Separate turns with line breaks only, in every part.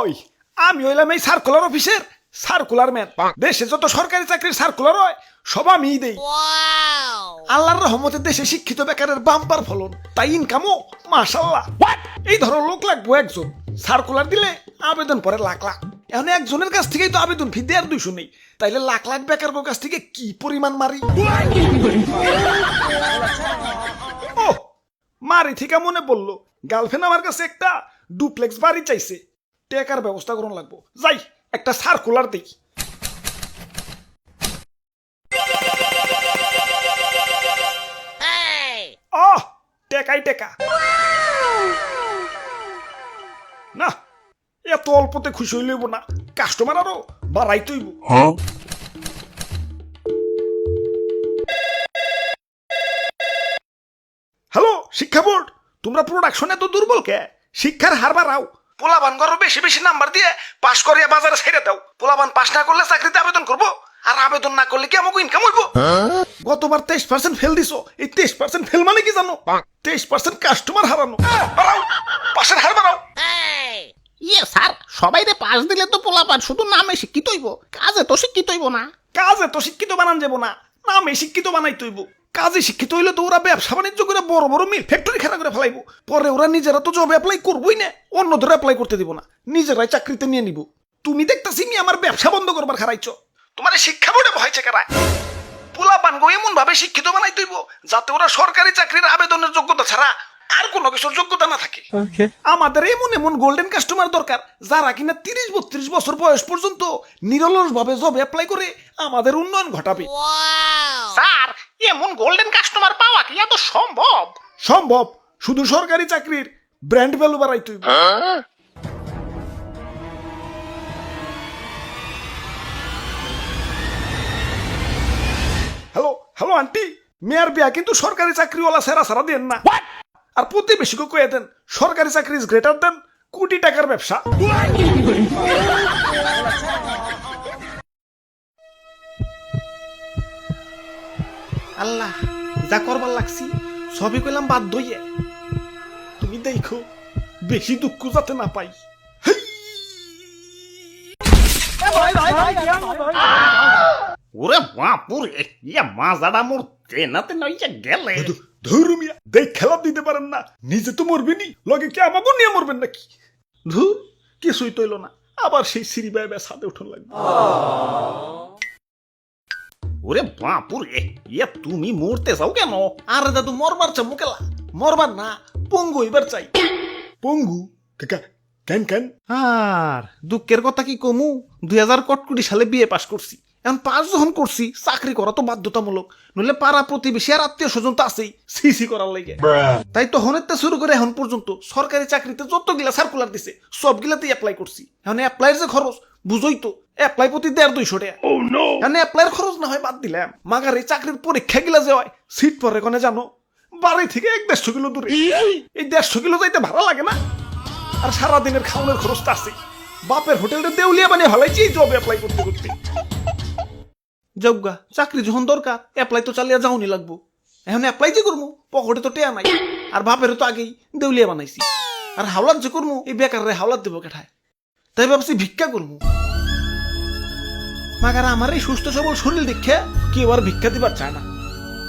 ওই আমি হইলাম এই সার্কুলার অফিসের সার্কুলার ম্যান। দেশে যত সরকারি চাকরির সার্কুলার হয় সব আমিই দেই। আল্লাহর রহমতে দেশে শিক্ষিত বেকারের বাম্পার ফলন, তাই ইনকামও মাশাআল্লাহ। এই ধরো লোক লাগবো একজন, সার্কুলার দিলে আবেদন পরে লাখ লাখ। এখন একজনের কাছ থেকেই তো আবেদন ফি দেড় 200 নেই, তাইলে লাখ লাখ বেকার কাছ থেকে কি পরিমাণ মারি। ও মারি থেকে মনে পড়লো, গার্লফ্রেন্ড আমার কাছে একটা ডুপ্লেক্স বাড়ি চাইছে, টেকার ব্যবস্থা করুন লাগবো। যাই একটা সার্কুলার দেই। টেকাই টেকা না, এত অল্পতে খুশি হইলেব না, কাস্টমার আরো বাড়াই তৈব। হ্যালো শিক্ষা বোর্ড, তোমরা প্রোডাকশন এত দুর্বল কে? শিক্ষার হার বাড়াও, পোলাবান করো বেশি বেশি নাম্বার দিয়ে পাশ করিয়া বাজারে ছেড়ে দাও। পোলাবান পাশ না করলে চাকরিতে আবেদন করবো, আর আবেদন না করলে কি আমাকে ইনকাম হইব? গতবার 23% ফেল দিছো, এই 23% ফেল মানে কি জানো? 23% কাস্টমার হারানো। বাড়াও, পাশের হার বাড়াও।
ইয়ে স্যার, সবাই রে পাশ দিলে তো পোলাপান শুধু নামে শিক্ষিত হইব, কাজে তো শিক্ষিত হইব না।
কাজে তো শিক্ষিত বানান যাব না, নামে শিক্ষিত বানাই তৈব। কাজে শিক্ষিত হইলে তো ওরা ব্যবসা বাণিজ্য করে বড় বড় মিল ফ্যাক্টরি খেলা করে ফেলাইবো। পরে ওরা নিজেরা তো জব অ্যাপ্লাই করবোই না, অন্যদের অ্যাপ্লাই করতে দিব না, নিজেরাই চাকরিতে নিয়ে নিব। তুমি দেখতাছি মি আমার ব্যবসা বন্ধ করবার খারাইছো। তোমার শিক্ষা বোর্ডে ভয় চেকারায় পোলাপান গো এমন ভাবে শিক্ষিত বানাই তৈব যাতে ওরা সরকারি চাকরির আবেদনের যোগ্যতা ছাড়া আর কোনো কিছুর যোগ্যতা না থাকে। আমাদের এমন এমন গোল্ডেন কাস্টমার দরকার যারা কিনা 30-32 বছর বয়স পর্যন্ত নিরলস ভাবে জব অ্যাপ্লাই করে আমাদের উন্নয়ন ঘটাবে।
স্যার, এমন গোল্ডেন কাস্টমার পাওয়া কি এত সম্ভব?
সম্ভব, শুধু সরকারি চাকরির ব্র্যান্ড ভ্যালু বাড়াই তৈব। হ্যালো হ্যালো আন্টি, মেয়ার বিয়া কিন্তু সরকারি চাকরিওয়ালা সেরা সারা দেন না। আর প্রতিবেশীকে কয়ে দেন সরকারি চাকরি ইজ গ্রেটার দেন কোটি টাকার ব্যবসা। আল্লাহ, যা করবার লাগছি সবই কইলাম বাদ দইয়ে। তুমি দেখো বেশি দুঃখ যাতে না পাই।
ওরে বাপুরে, ইয়া মাজাটা মোর তেনাতে নইয়া গেলে।
ধর্মিয়া দেখ খেলা দিতে পারেন না, নিজে তো মরবেনি, লগে কি আমাকে নিয়ে মরবেন নাকি? ধুর, কিছুই তৈল না, আবার সেই সিঁড়ি বেয়ে ছাদে উঠন লাগবে।
ওরে বাপুরে, ইয়া তুমি মরতে চাও কেন?
আরে দাদু মরবার চাও মুকেলা, মরবার না পঙ্গু এবার চাই। পঙ্গু কাকা কেন কেন? আর দুঃখের কথা কি কমু, 2000 সালে বিয়ে পাশ করছি। এখন পাস যখন করছি চাকরি করা তো বাধ্যতামূলক, নইলে পাড়া প্রতিবেশী আর আত্মীয় স্বজন তো আছেই সিসি করার লাগে। তাই তখন একটা শুরু করে এখন পর্যন্ত সরকারি চাকরিতে যতগুলা সার্কুলার দিছে সবগুলাতেই অ্যাপ্লাই করছি। এখন অ্যাপ্লাইয়ের যে খরচ বুঝোই তো, অ্যাপ্লাই প্রতি 150-200 টাকা। এখন অ্যাপ্লাইয়ের খরচ না হয় বাদ দিলাম, মাগার এই চাকরির পরীক্ষা গিলা যে হয় সিট পরে কোনে জানো, বাড়ি থেকে 1-150 কিলো দূরে। এই 150 কিলো যাইতে ভাড়া লাগে না, আর সারাদিনের খাওয়ানোর খরচটা আছে। বাপের হোটেলটা দেউলিয়া বানিয়ে ভালাইছি জব অ্যাপ্লাই করতে করতে। যোগ্যা চাকরি যখন দরকার অ্যাপ্লাই তো চালিয়ে যাওনি লাগবো। এখন অ্যাপ্লাই যে করবো পকেটে তো টেয়া নাই, আর বাপেরও তো আগেই দেউলিয়া বানাইছি। আর হাওলাত যে করবো এই বেকারে হাওলাত দেবো কেঠায়, তাই ভাবছি ভিক্ষা করবো। মাগার আমার এই সুস্থ সবল শরীর দেখে কেউ আর ভিক্ষা দিবার চায় না,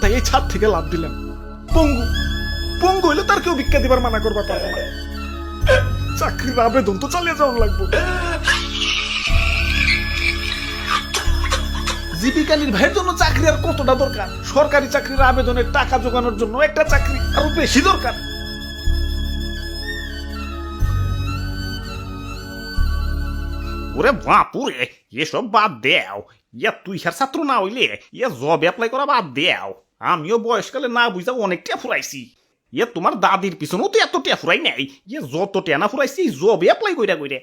তাই এই ছাদ থেকে লাভ দিলাম। পঙ্গু পঙ্গু হইলে তার কেউ ভিক্ষা দিবার মানা করবার পারবে না। চাকরির আবেদন তো চালিয়ে যাওয়ার লাগবো। জীবিকা নির্বাহের জন্য চাকরি আর কতটা দরকার, সরকারি চাকরির আবেদনের টাকা জোগানোর জন্য একটা চাকরি আরো বেশি দরকার।
ওরে বাপুরে, এসব বাদ দেও। ইয়া তুই হার ছাত্র না হইলে ইয়া জব অ্যাপ্লাই করা বাদ দেও। আমিও বয়সকালে না বুঝা অনেক টিয়া ফুরাইছি। ইয়া তোমার দাদির পিছনেও তো এত টিয়া ফুরাই নাই, ইয়া যত টিয়া না ফুরাইছি জব অ্যাপ্লাই কইরা কইরে।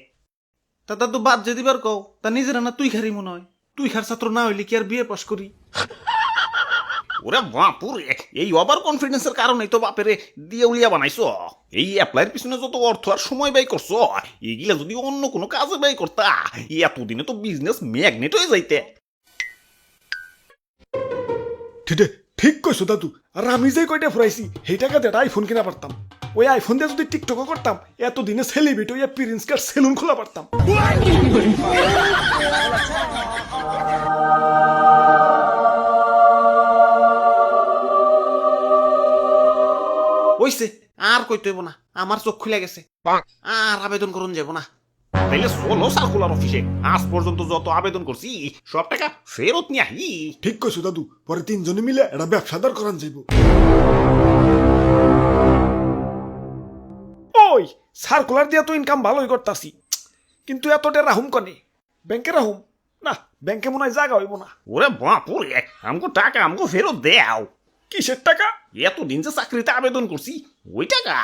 তা দাদু বাদ যে দিবার কও, তা নিজেরা না তুই খারি মনে হয়, তুই খার ছাত্র না হইলে কি আর বিয়ে পাস করি?
ওরে বাপুরে, এই ওভার কনফিডেন্সের কারণেই তো বাপেরে দিয়ে উলিয়া বানাইছো। এই অ্যাপ্লাইয়ের পিছনে যত অর্থ আর সময় ব্যয় করছো, এগুলা যদি অন্য কোনো কাজে ব্যয় করতা এতদিনে তো বিজনেস ম্যাগনেট হয়ে যাইতে।
ঠিক কইছো দাদু, আর আমি যে কয়টা ফুরাইছি সেই টাকা দিয়ে আইফোন কিনা পারতাম। ওই আইফোন দিয়ে যদি টিকটকও করতাম এতদিনে সেলিব্রিটি হইয়া প্রিন্স কার সেলুন খোলা পারতাম।
ওইছে আর কইতে হইব না, আমার চোখ খুলে গেছে, আর আবেদন করুন যাব না। তাইলে চলো সার্কুলার অফিসে, আজ পর্যন্ত যত আবেদন করছি সব টাকা ফেরত নিয়ে আহি।
ঠিক কইছো দাদু, পরে তিনজনে মিলে এটা ব্যবসাদার করান যাইব। ওই সার্কুলার দিয়া তো ইনকাম ভালোই করতাছি, কিন্তু এতটা রাহুম কনে? ব্যাংকে রাহুম না, ব্যাংকে মনে হয় জায়গা হইব না।
ওরে বাপুরে, আমগো টাকা আমগো ফেরত দেও।
কিসের টাকা?
এতদিন যে চাকরিতে আবেদন করছি ওই টাকা।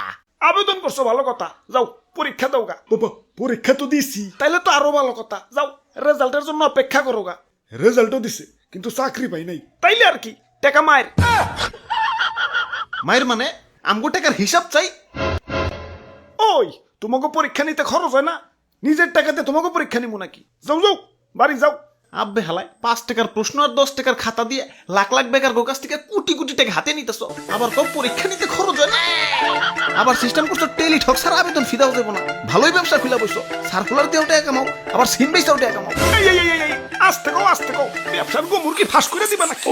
আবেদন করছো ভালো কথা, যাও পরীক্ষা দাও গা। বাবা পরীক্ষা তো দিছি। তাইলে তো আরো ভালো কথা, যাও রেজাল্টের জন্য অপেক্ষা করো গা। রেজাল্টও দিছে কিন্তু চাকরি পাই নাই, তাইলে আর কি টাকা মায়ের।
মায়ের মানে আমগো টাকার হিসাব চাই।
ওই তোমাকে পরীক্ষা নিতে খরচ হয় না, নিজের টাকাতে তোমাকে পরীক্ষা নিবো নাকি? যাও যাও বাড়ি যাও।
আব্বে হালায় 5 টাকার প্রশ্ন আর 10 টাকার খাতা দিয়ে লাখ লাখ বেকার গোকাস থেকে কোটি কোটি টাকা হাতে নিতেছ, আবার কম পরীক্ষা নিতে খরচ হয় না। আবার সিস্টেম করছো টেলিঠক ছাড়া আবেদন ফিদাও দেবো না। ভালোই ব্যবসা খুলে বসছো, সার্কুলার দিয়েও টাকা কামাও, আবার সিম বেচাও টাকা কামাও।
আস্তে কও আস্তে কও, ব্যবসার গোমর কি ফাঁস করে দিবা নাকি?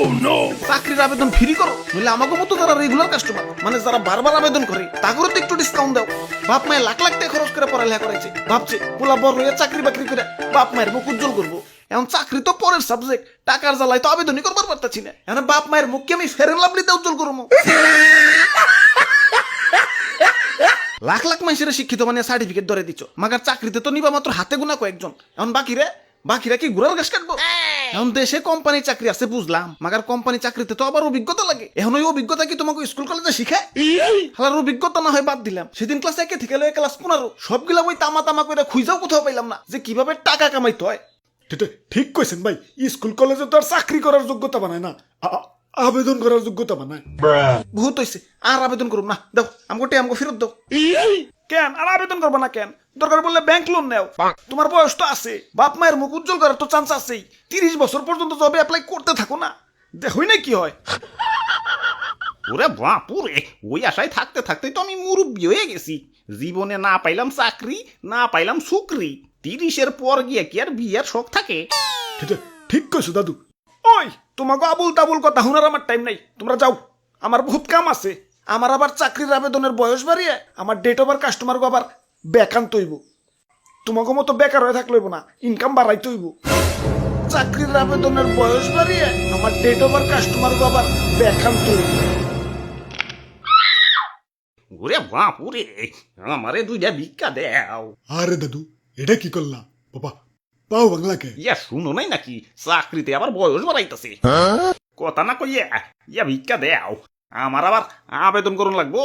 চাকরির আবেদন ফ্রি করো, নইলে আমাকে মতো যারা রেগুলার কাস্টমার, মানে যারা বারবার আবেদন করে তাদেরও তো একটু ডিসকাউন্ট দাও। বাপ মায়ের লাখ লাখ টাকা খরচ করে পড়ালেখা করেছে, ভাবছে পোলা বড় হয়ে চাকরি বাকরি করে বাপ মায়ের মুখ উজ্জ্বল করবো। এখন চাকরি তো পরের সাবজেক্ট, টাকার জ্বালায় তো আবেদনই করবার পারতাছি না। এখন বাপ মায়ের মুখকে আমি ফেরেন লাভলিতে উজ্জ্বল করবো। লাখ লাখ মানুষের শিক্ষিত মানে সার্টিফিকেট ধরে দিচ্ছ, মাগার চাকরিতে তো নিবা মাত্র হাতে গোনা কয়েকজন। এখন বাকিরা কি ঘুরার ঘাস কাটবো? এখন দেশে কোম্পানি চাকরি আছে বুঝলাম, মাগার কোম্পানি চাকরিতে তো আবার অভিজ্ঞতা লাগে। এখন ওই অভিজ্ঞতা কি তোমাকে স্কুল কলেজে শিখায়? হালার অভিজ্ঞতা না হয় বাদ দিলাম, সেদিন ক্লাস 1 থেকে লয়ে ক্লাস 15 সবগুলা ওই তামা তামা করে খুঁজাও কোথাও পাইলাম না যে কিভাবে টাকা কামাইতে হয়।
ঠিক কইছেন ভাই, স্কুল কলেজে তো আর চাকরি করার যোগ্যতা বানায় না, আবেদন করার যোগ্যতা বানায়।
বহুত হইছে, আর আবেদন করুম না, দাও আমগো ফেরত দাও।
কেন আর আবেদন করবা না কেন? দরকার বললে ব্যাংক লোন নেও, তোমার বয়স তো আছে, বাপ মায়ের মুখ উজ্জ্বল করার তো চান্স আছেই। 30 বছর পর্যন্ত জবে অ্যাপ্লাই করতে থাকো না, দেখোই না কি হয়।
ওরে বাপুরে, ওই আশায় থাকতে থাকতেই তো আমি মুরব্বী হয়ে গেছি। জীবনে না পাইলাম চাকরি, না পাইলাম সুকরি। 30-এর পর গিয়ে কি আর বিয়ের শখ থাকে?
ঠিক কইছো দাদু। ওই তোমাকে আবুল তাবুল কথা শোনার আমার টাইম নাই, তোমরা যাও, আমার বহুত কাম আছে। আমার আবার চাকরির আবেদনের বয়স বাড়িয়ে আমার ডেট ওভার কাস্টমারকে আবার বেকান্ত হইব। তোমাকে মতো বেকার হয়ে থাকলে হইব না, ইনকাম বাড়াইতে হইব। চাকরির আবেদনের বয়স বাড়িয়ে আমার ডেট ওভার কাস্টমারকে আবার বেকান্ত হইব।
ওরে বাপুরে, আমারে 2টা ভিক্ষা দেও।
আরে দাদু এটা কি করলা বাবা, পাও বাংলাকে?
ইয়া শুনো নাই নাকি চাকরিতে আবার বয়স বাড়াইতেছে? কথা না কইয়া ইয়া ভিক্ষা দেও, আমার আবার আবেদন করুন লাগবো।